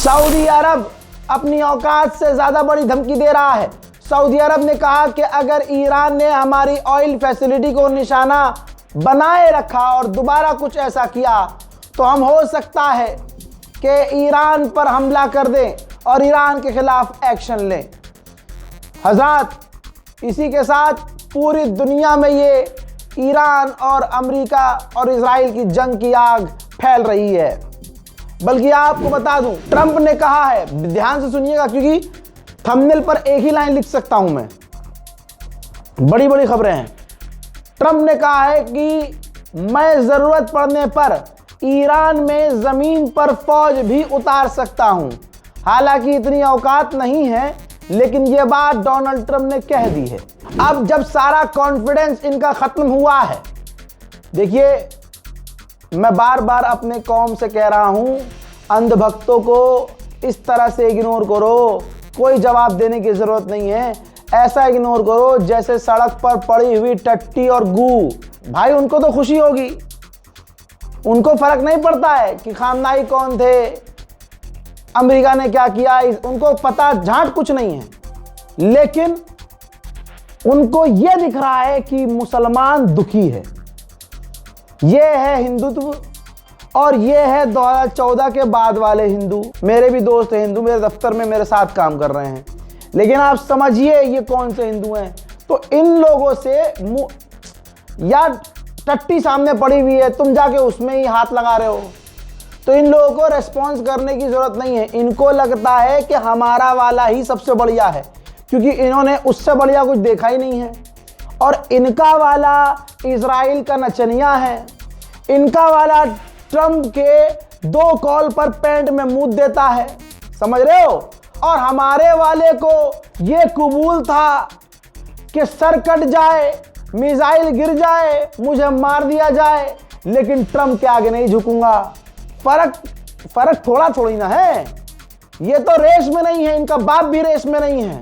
Saudi अरब अपनी औकात से ज्यादा बड़ी धमकी दे रहा है। सऊदी अरब ने कहा कि अगर ईरान ने हमारी ऑयल फैसिलिटी को निशाना बनाए रखा और दोबारा कुछ ऐसा किया तो हम हो सकता है कि ईरान पर हमला कर दें और ईरान के खिलाफ एक्शन लें। हज़रात, इसी के साथ पूरी दुनिया में ये ईरान और अमेरिका और इजराइल की जंग की आग फैल रही है। बल्कि आपको बता दूं, ट्रंप ने कहा है, ध्यान से सुनिएगा क्योंकि थंबनेल पर एक ही लाइन लिख सकता हूं मैं, बड़ी बड़ी खबरें हैं। ट्रंप ने कहा है कि मैं जरूरत पड़ने पर ईरान में जमीन पर फौज भी उतार सकता हूं। हालांकि इतनी औकात नहीं है, लेकिन यह बात डोनाल्ड ट्रंप ने कह दी है। अब जब सारा कॉन्फिडेंस इनका खत्म हुआ है, देखिए मैं बार बार अपने कौम से कह रहा हूं, अंधभक्तों को इस तरह से इग्नोर करो, कोई जवाब देने की जरूरत नहीं है। ऐसा इग्नोर करो जैसे सड़क पर पड़ी हुई टट्टी और गू। भाई उनको तो खुशी होगी, उनको फर्क नहीं पड़ता है कि खामनाई कौन थे, अमेरिका ने क्या किया, उनको पता झांट कुछ नहीं है। लेकिन उनको यह दिख रहा है कि मुसलमान दुखी है। यह है हिंदुत्व और यह है 2014 के बाद वाले हिंदू। मेरे भी दोस्त हैं हिंदू, मेरे दफ्तर में मेरे साथ काम कर रहे हैं। लेकिन आप समझिए ये कौन से हिंदू हैं। तो इन लोगों से यार टट्टी सामने पड़ी हुई है, तुम जाके उसमें ही हाथ लगा रहे हो, तो इन लोगों को रेस्पॉन्स करने की जरूरत नहीं है। इनको लगता है कि हमारा वाला ही सबसे बढ़िया है, क्योंकि इन्होंने उससे बढ़िया कुछ देखा ही नहीं है। और इनका वाला इजराइल का नचनिया है, इनका वाला ट्रंप के 2 कॉल पर पैंट में मुंह देता है, समझ रहे हो। और हमारे वाले को ये कबूल था कि सर कट जाए, मिसाइल गिर जाए, मुझे मार दिया जाए, लेकिन ट्रंप के आगे नहीं झुकूंगा। फर्क थोड़ा थोड़ी ना है। ये तो रेस में नहीं है, इनका बाप भी रेस में नहीं है,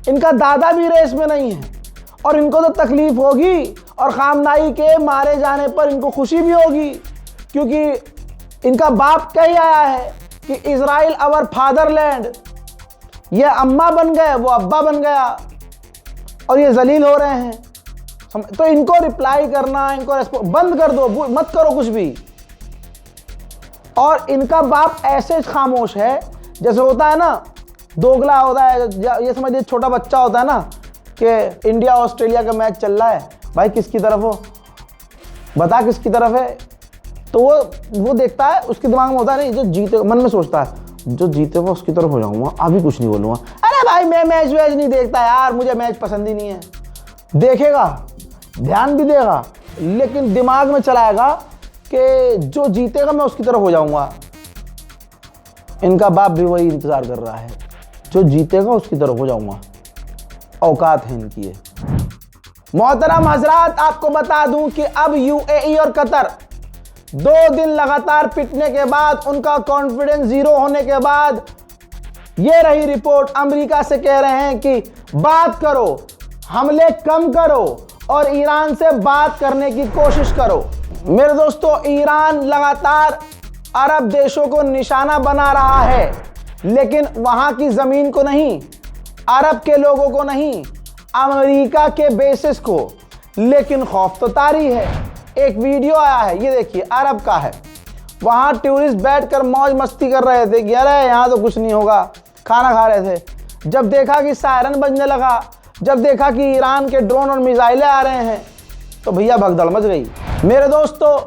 इनका दादा भी रेस में नहीं है। और इनको तो तकलीफ होगी और खामनाई के मारे जाने पर इनको खुशी भी होगी, क्योंकि इनका बाप कही आया है कि इजराइल आवर फादरलैंड। ये अम्मा बन गए, वो अब्बा बन गया और ये जलील हो रहे हैं। तो इनको रिप्लाई करना, इनको बंद कर दो, मत करो कुछ भी। और इनका बाप ऐसे खामोश है जैसे होता है ना, दोगला होता है। ये समझिए छोटा बच्चा होता है ना कि इंडिया ऑस्ट्रेलिया का मैच चल रहा है, भाई किसकी तरफ हो, बता किसकी तरफ है। तो वो देखता है, उसके दिमाग में होता है नहीं, जो जीते, मन में सोचता है जो जीते वो उसकी तरफ हो जाऊंगा, अभी कुछ नहीं बोलूंगा। अरे भाई मैं मैच वैच नहीं देखता यार, मुझे मैच पसंद ही नहीं है। देखेगा, ध्यान भी देगा, लेकिन दिमाग में चलाएगा कि जो जीतेगा मैं उसकी तरफ हो जाऊंगा। इनका बाप भी वही इंतजार कर रहा है, जो जीतेगा उसकी तरफ हो जाऊंगा। औकात है इनकी है। मोहतरम हजरात, आपको बता दूं कि अब यूएई और कतर 2 दिन लगातार पिटने के बाद, उनका कॉन्फिडेंस 0 होने के बाद, ये रही रिपोर्ट, अमेरिका से कह रहे हैं कि बात करो, हमले कम करो और ईरान से बात करने की कोशिश करो। मेरे दोस्तों, ईरान लगातार अरब देशों को निशाना बना रहा है, लेकिन वहां की जमीन को नहीं, अरब के लोगों को नहीं, अमेरिका के बेसिस को। लेकिन खौफ तो तारी है। एक वीडियो आया है, ये देखिए, अरब का है। वहां टूरिस्ट बैठकर मौज मस्ती कर रहे थे कि अरे यहां तो कुछ नहीं होगा, खाना खा रहे थे। जब देखा कि सायरन बजने लगा, जब देखा कि ईरान के ड्रोन और मिसाइलें आ रहे हैं, तो भैया भगदड़ मच गई। मेरे दोस्तों,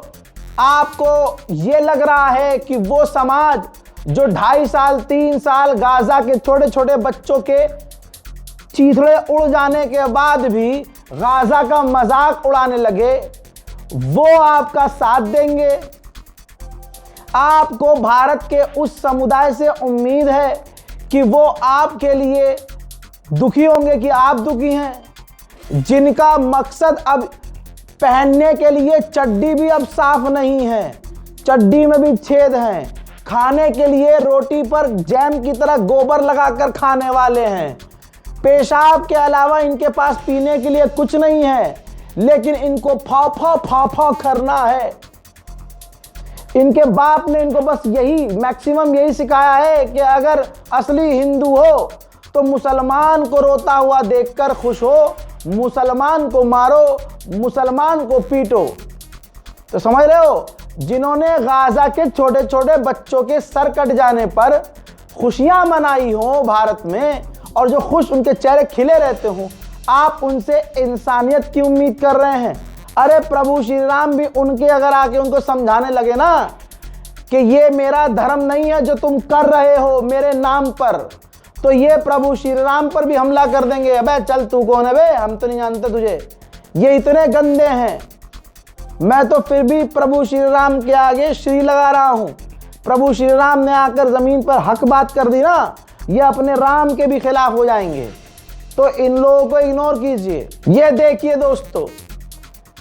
आपको ये लग रहा है कि वो समाज जो 2.5 साल 3 साल गाजा के छोटे छोटे बच्चों के चीथड़े उड़ जाने के बाद भी गाजा का मजाक उड़ाने लगे, वो आपका साथ देंगे? आपको भारत के उस समुदाय से उम्मीद है कि वो आपके लिए दुखी होंगे कि आप दुखी हैं, जिनका मकसद अब पहनने के लिए चड्डी भी अब साफ नहीं है, चड्डी में भी छेद हैं, खाने के लिए रोटी पर जैम की तरह गोबर लगाकर खाने वाले हैं, पेशाब के अलावा इनके पास पीने के लिए कुछ नहीं है, लेकिन इनको फाफा फाफा करना है। इनके बाप ने इनको बस यही मैक्सिमम यही सिखाया है कि अगर असली हिंदू हो तो मुसलमान को रोता हुआ देखकर खुश हो, मुसलमान को मारो, मुसलमान को पीटो। तो समझ रहे हो, जिन्होंने गाजा के छोटे छोटे बच्चों के सर कट जाने पर खुशियां मनाई हो भारत में, और जो खुश उनके चेहरे खिले रहते हो, आप उनसे इंसानियत की उम्मीद कर रहे हैं। अरे प्रभु श्री राम भी उनके अगर आके उनको समझाने लगे ना कि ये मेरा धर्म नहीं है जो तुम कर रहे हो मेरे नाम पर, तो ये प्रभु श्री राम पर भी हमला कर देंगे। अबे चल तू कौन है बे, हम तो नहीं जानते तुझे, ये इतने गंदे हैं। मैं तो फिर भी प्रभु श्री राम के आगे श्री लगा रहा हूं। प्रभु श्री राम ने आकर जमीन पर हक बात कर दी ना, ये अपने राम के भी खिलाफ हो जाएंगे। तो इन लोगों को इग्नोर कीजिए। ये देखिए दोस्तों,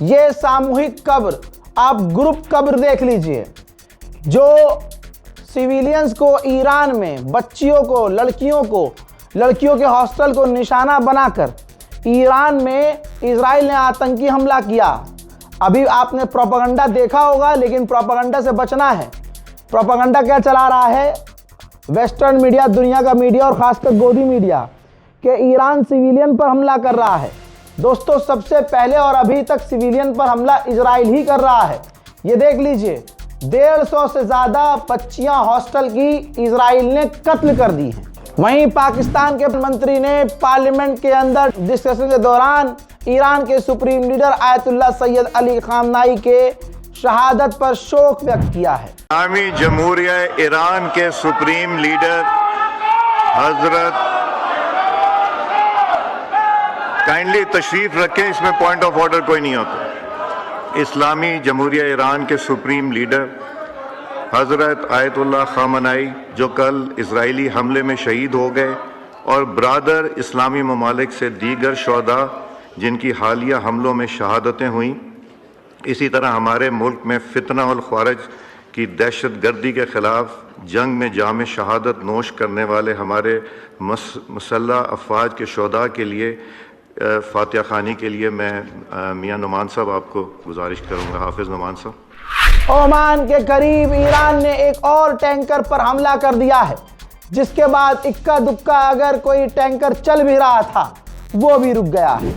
ये सामूहिक कब्र, आप ग्रुप कब्र देख लीजिए, जो सिविलियंस को ईरान में बच्चियों को, लड़कियों के हॉस्टल को निशाना बनाकर ईरान में इजराइल ने आतंकी हमला किया। अभी आपने प्रोपेगेंडा देखा होगा, लेकिन प्रोपेगेंडा से बचना है। प्रोपेगेंडा क्या चला रहा है वेस्टर्न मीडिया, दुनिया का मीडिया और खासकर गोदी मीडिया, कि ईरान सिविलियन पर हमला कर रहा है। दोस्तों सबसे पहले और अभी तक सिविलियन पर हमला इजराइल ही कर रहा है। ये देख लीजिए, 150 से ज्यादा बच्चियां हॉस्टल की इजराइल ने कत्ल कर दी हैं। वहीं पाकिस्तान के मंत्री ने पार्लियामेंट के अंदर डिस्कशन के दौरान ईरान के supreme leader Ayatollah Syed Ali खामनाई के शहादत पर शोक व्यक्त किया है। इस्लामी जमहूरिया ईरान के सुप्रीम लीडर हजरत, काइंडली तशरीफ रखें, इसमें पॉइंट ऑफ ऑर्डर कोई नहीं होता। इस्लामी जमहूरिया ईरान के सुप्रीम लीडर हजरत आयतुल्लाह खामनाई, जो कल इजरायली हमले में शहीद हो गए, और ब्रादर इस्लामी ममालिक से दीगर शोहदा जिनकी हालिया हमलों में शहादतें हुई। इसी तरह हमारे मुल्क में फितना और ख्वारिज की दहशत गर्दी के ख़िलाफ़ जंग में जाम शहादत नोश करने वाले हमारे मुसल्लह अफवाज के शोहदा के लिए फातिहा खानी के लिए मैं मियां नुमान साहब आपको गुजारिश करूंगा। हाफिज़ नुमान साहब। ओमान के करीब ईरान ने एक और टैंकर पर हमला कर दिया है, जिसके बाद इक्का दुक्का अगर कोई टैंकर चल भी रहा था वो भी रुक गया है।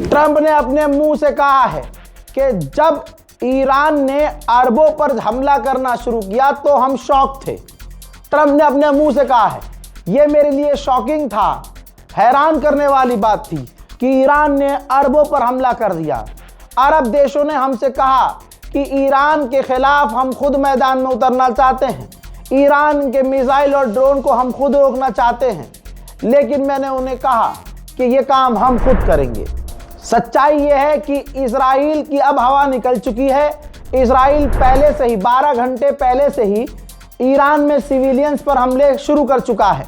ट्रंप ने अपने मुंह से कहा है कि जब ईरान ने अरबों पर हमला करना शुरू किया तो हम शॉक थे। ट्रंप ने अपने मुंह से कहा है, यह मेरे लिए शॉकिंग था, हैरान करने वाली बात थी कि ईरान ने अरबों पर हमला कर दिया। अरब देशों ने हमसे कहा कि ईरान के खिलाफ हम खुद मैदान में उतरना चाहते हैं, ईरान के मिसाइल और ड्रोन को हम खुद रोकना चाहते हैं, लेकिन मैंने उन्हें कहा कि ये काम हम खुद करेंगे। सच्चाई यह है कि इजराइल की अब हवा निकल चुकी है। इजराइल पहले से ही 12 घंटे पहले से ही ईरान में सिविलियंस पर हमले शुरू कर चुका है।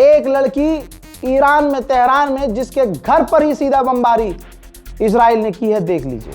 एक लड़की ईरान में, तेहरान में, जिसके घर पर ही सीधा बमबारी इजराइल ने की है, देख लीजिए।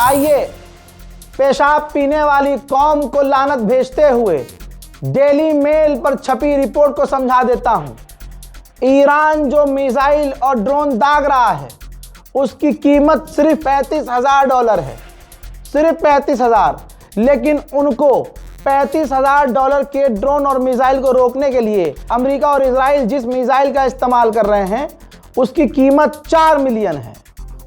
आइए पेशाब पीने वाली कौम को लानत भेजते हुए डेली मेल पर छपी रिपोर्ट को समझा देता हूं। ईरान जो मिसाइल और ड्रोन दाग रहा है उसकी कीमत सिर्फ $35,000 है, सिर्फ 35,000। लेकिन उनको $35,000 के ड्रोन और मिसाइल को रोकने के लिए अमेरिका और इजराइल जिस मिसाइल का इस्तेमाल कर रहे हैं उसकी कीमत $4 मिलियन है।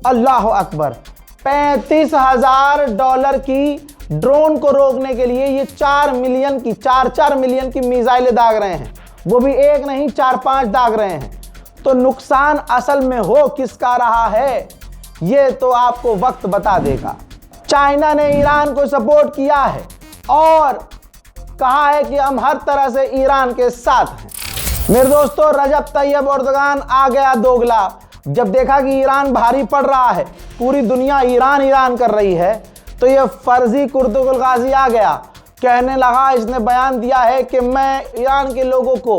अल्लाह अकबर, $35,000 की ड्रोन को रोकने के लिए ये 4 मिलियन की 4 मिलियन की मिसाइलें दाग रहे हैं, वो भी एक नहीं 4-5 दाग रहे हैं। तो नुकसान असल में हो किसका रहा है ये तो आपको वक्त बता देगा। चाइना ने ईरान को सपोर्ट किया है और कहा है कि हम हर तरह से ईरान के साथ हैं। मेरे दोस्तों, रजब तैयब एर्दोगान आ गया दोगला। जब देखा कि ईरान भारी पड़ रहा है, पूरी दुनिया ईरान ईरान कर रही है, तो ये फर्जी कुर्तुल गाजी आ गया, कहने लगा, इसने बयान दिया है कि मैं ईरान के लोगों को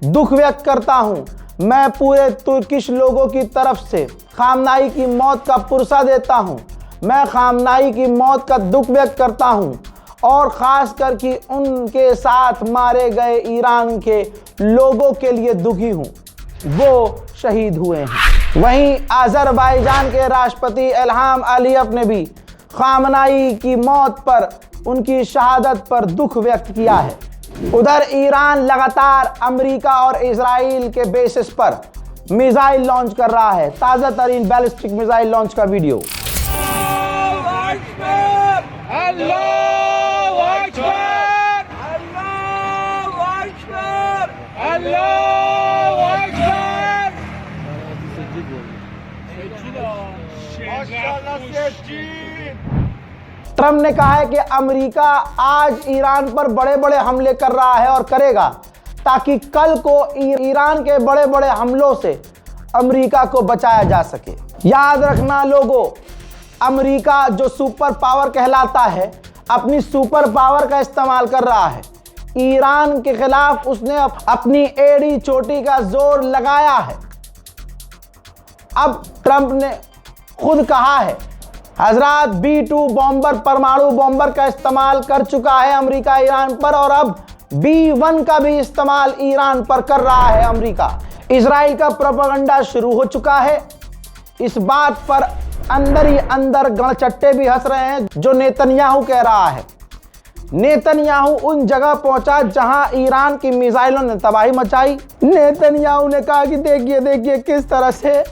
दुख व्यक्त करता हूं। मैं पूरे तुर्किश लोगों की तरफ से खामनाई की मौत का पुरसा देता हूं। मैं खामनाई की मौत का दुख व्यक्त करता हूं और ख़ास कर कि उनके साथ मारे गए ईरान के लोगों के लिए दुखी हूं, वो शहीद हुए हैं। वहीं अज़रबैजान के राष्ट्रपति इल्हाम अलीयव ने भी खामनाई की मौत पर, उनकी शहादत पर दुख व्यक्त किया है। उधर ईरान लगातार अमेरिका और इजराइल के बेसिस पर मिसाइल लॉन्च कर रहा है। ताज़ा तरीन बैलिस्टिक मिसाइल लॉन्च का वीडियो। ट्रंप ने कहा है कि अमेरिका आज ईरान पर बड़े बड़े हमले कर रहा है और करेगा, ताकि कल को ईरान के बड़े बड़े हमलों से अमेरिका को बचाया जा सके। याद रखना लोगों, अमेरिका जो सुपर पावर कहलाता है, अपनी सुपर पावर का इस्तेमाल कर रहा है। ईरान के खिलाफ उसने अपनी एड़ी चोटी का जोर लगाया है। अब ट्रंप ने खुद कहा है, हजरात B2 बॉम्बर, परमाणु बॉम्बर का इस्तेमाल कर चुका है अमेरिका ईरान पर, और अब B1 का भी इस्तेमाल ईरान पर कर रहा है अमेरिका। इजराइल का प्रोपेगेंडा शुरू हो चुका है। इस बात पर अंदर ही अंदर गणचट्टे भी हंस रहे हैं जो नेतन्याहू कह रहा है। नेतन्याहू उन जगह पहुंचा जहां ईरान की मिसाइलों ने तबाही मचाई। नेतन्याहू ने कहा कि देखिए देखिए किस तरह से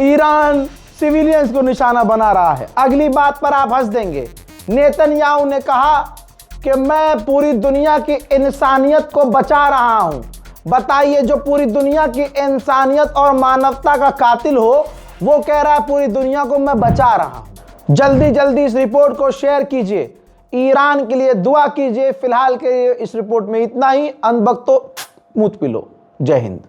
ईरान सिविलियंस को निशाना बना रहा है। अगली बात पर आप हंस देंगे। नेतन्याहू ने कहा कि मैं पूरी दुनिया की इंसानियत को बचा रहा हूं। बताइए, जो पूरी दुनिया की इंसानियत और मानवता का कातिल हो, वो कह रहा है पूरी दुनिया को मैं बचा रहा हूं। जल्दी जल्दी इस रिपोर्ट को शेयर कीजिए, ईरान के लिए दुआ कीजिए। फिलहाल के लिए इस रिपोर्ट में इतना ही। अनबख्तो मुत पिलो। जय हिंद।